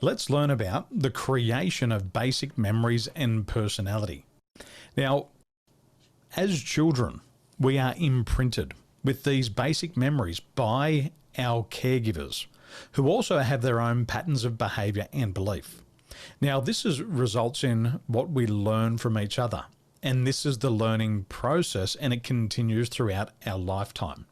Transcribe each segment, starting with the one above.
Let's learn about the creation of basic memories and personality. Now, as children, we are imprinted with these basic memories by our caregivers, who also have their own patterns of behavior and belief. Now, results in what we learn from each other, and this is the learning process, and it continues throughout our lifetime.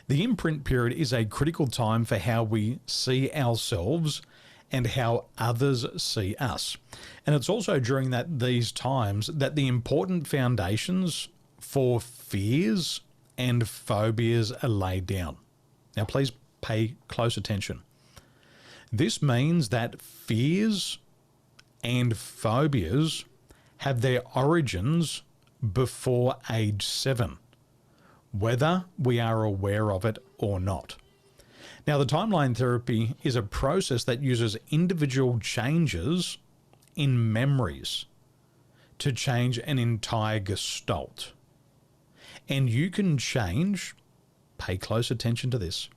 The imprint period is a critical time for how we see ourselves and how others see us. And it's also during these times that the important foundations for fears and phobias are laid down. Now, please pay close attention. This means that fears and phobias have their origins before age 7, whether we are aware of it or not. Now, the timeline therapy is a process that uses individual changes in memories to change an entire gestalt. And you can change, pay close attention to this,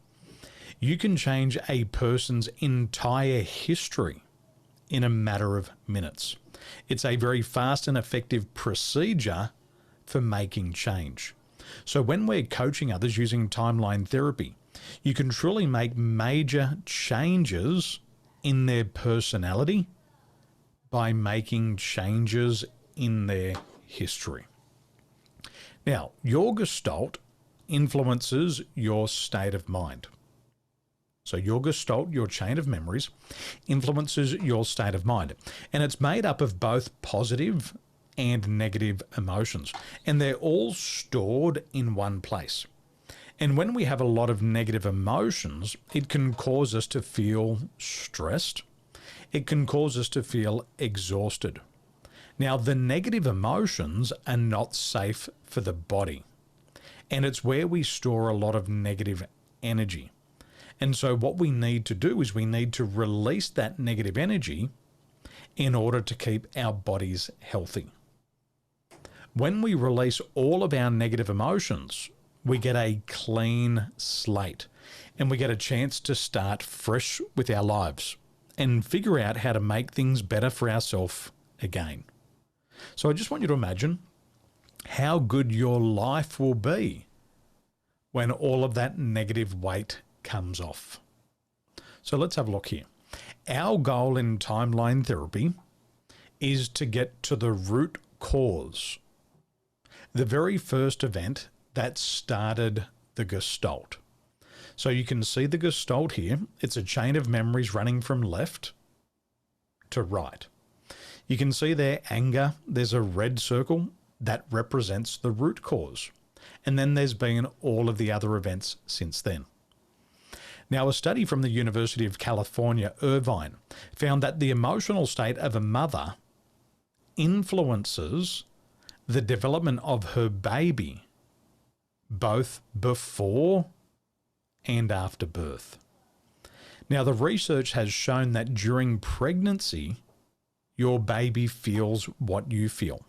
you can change a person's entire history in a matter of minutes. It's a very fast and effective procedure for making change. So when we're coaching others using timeline therapy, you can truly make major changes in their personality by making changes in their history. Now, your gestalt influences your state of mind. So your gestalt, your chain of memories, influences your state of mind. And it's made up of both positive and negative emotions. And they're all stored in one place. And when we have a lot of negative emotions, it can cause us to feel stressed. It can cause us to feel exhausted. Now, the negative emotions are not safe for the body. And it's where we store a lot of negative energy. And so what we need to do is we need to release that negative energy in order to keep our bodies healthy. When we release all of our negative emotions, we get a clean slate and we get a chance to start fresh with our lives and figure out how to make things better for ourselves again. So I just want you to imagine how good your life will be when all of that negative weight comes off. So let's have a look here. Our goal in timeline therapy is to get to the root cause, the very first event that started the gestalt. So you can see the gestalt here. It's a chain of memories running from left to right. You can see there anger. There's a red circle that represents the root cause. And then there's been all of the other events since then. Now, a study from the University of California, Irvine, found that the emotional state of a mother influences the development of her baby both before and after birth. Now, the research has shown that during pregnancy, your baby feels what you feel,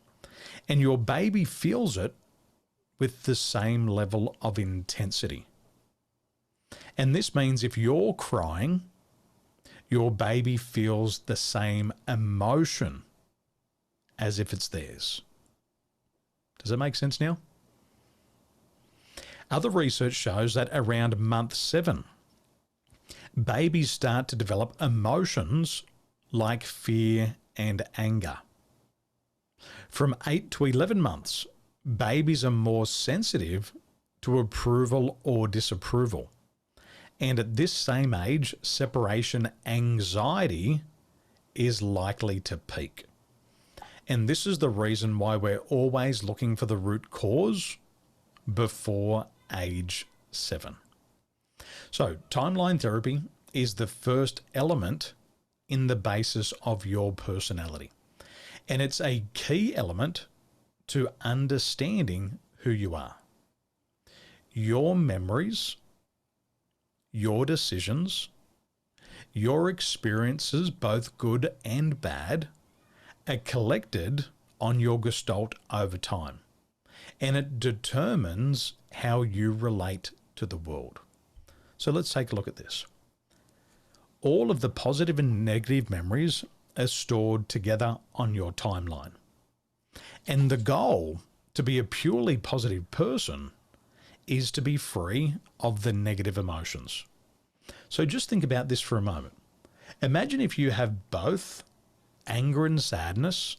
and your baby feels it with the same level of intensity. And this means if you're crying, your baby feels the same emotion as if it's theirs. Does that make sense now? Other research shows that around month 7, babies start to develop emotions like fear and anger. From 8 to 11 months, babies are more sensitive to approval or disapproval. And at this same age, separation anxiety is likely to peak. And this is the reason why we're always looking for the root cause before age 7. So timeline therapy is the first element in the basis of your personality. And it's a key element to understanding who you are. Your memories, your decisions, your experiences, both good and bad, are collected on your gestalt over time. And it determines how you relate to the world. So let's take a look at this. all of the positive and negative memories are stored together on your timeline. And the goal to be a purely positive person is to be free of the negative emotions. So just think about this for a moment. Imagine if you have both anger and sadness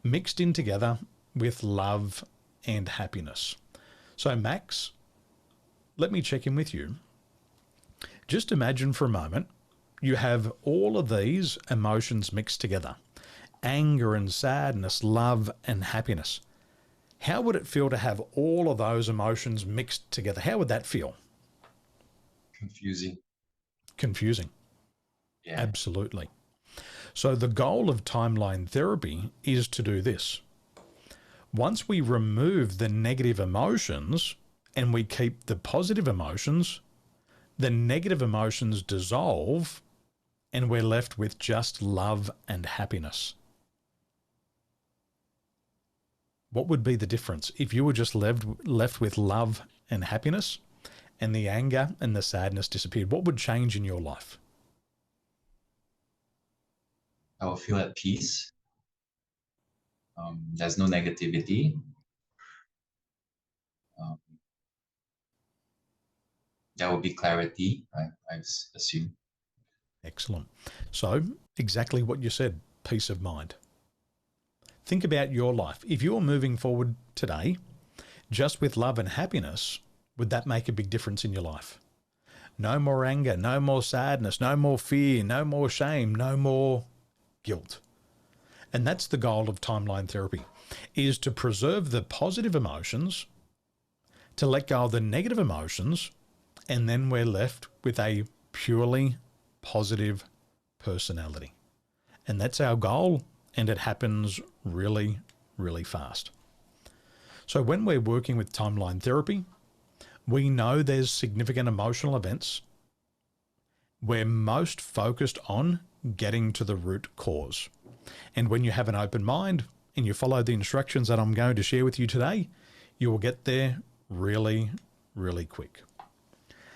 mixed in together with love and happiness. So Max, let me check in with you. Just imagine for a moment you have all of these emotions mixed together. Anger and sadness, love and happiness. How would it feel to have all of those emotions mixed together? How would that feel? Confusing. Confusing. Yeah. Absolutely. So the goal of timeline therapy is to do this. Once we remove the negative emotions and we keep the positive emotions, the negative emotions dissolve and we're left with just love and happiness. What would be the difference if you were just left with love and happiness and the anger and the sadness disappeared? What would change in your life? I will feel at peace. There's no negativity. Um, there will be clarity, I assume. Excellent. So exactly what you said, peace of mind. Think about your life. If you're moving forward today just with love and happiness, would that make a big difference in your life? No more anger, no more sadness, no more fear, no more shame, no more guilt. And that's the goal of timeline therapy, is to preserve the positive emotions, to let go of the negative emotions, and then we're left with a purely positive personality. And that's our goal, and it happens really, really fast. So when we're working with timeline therapy, we know there's significant emotional events. We're most focused on getting to the root cause. And when you have an open mind and you follow the instructions that I'm going to share with you today, you will get there really, really quick.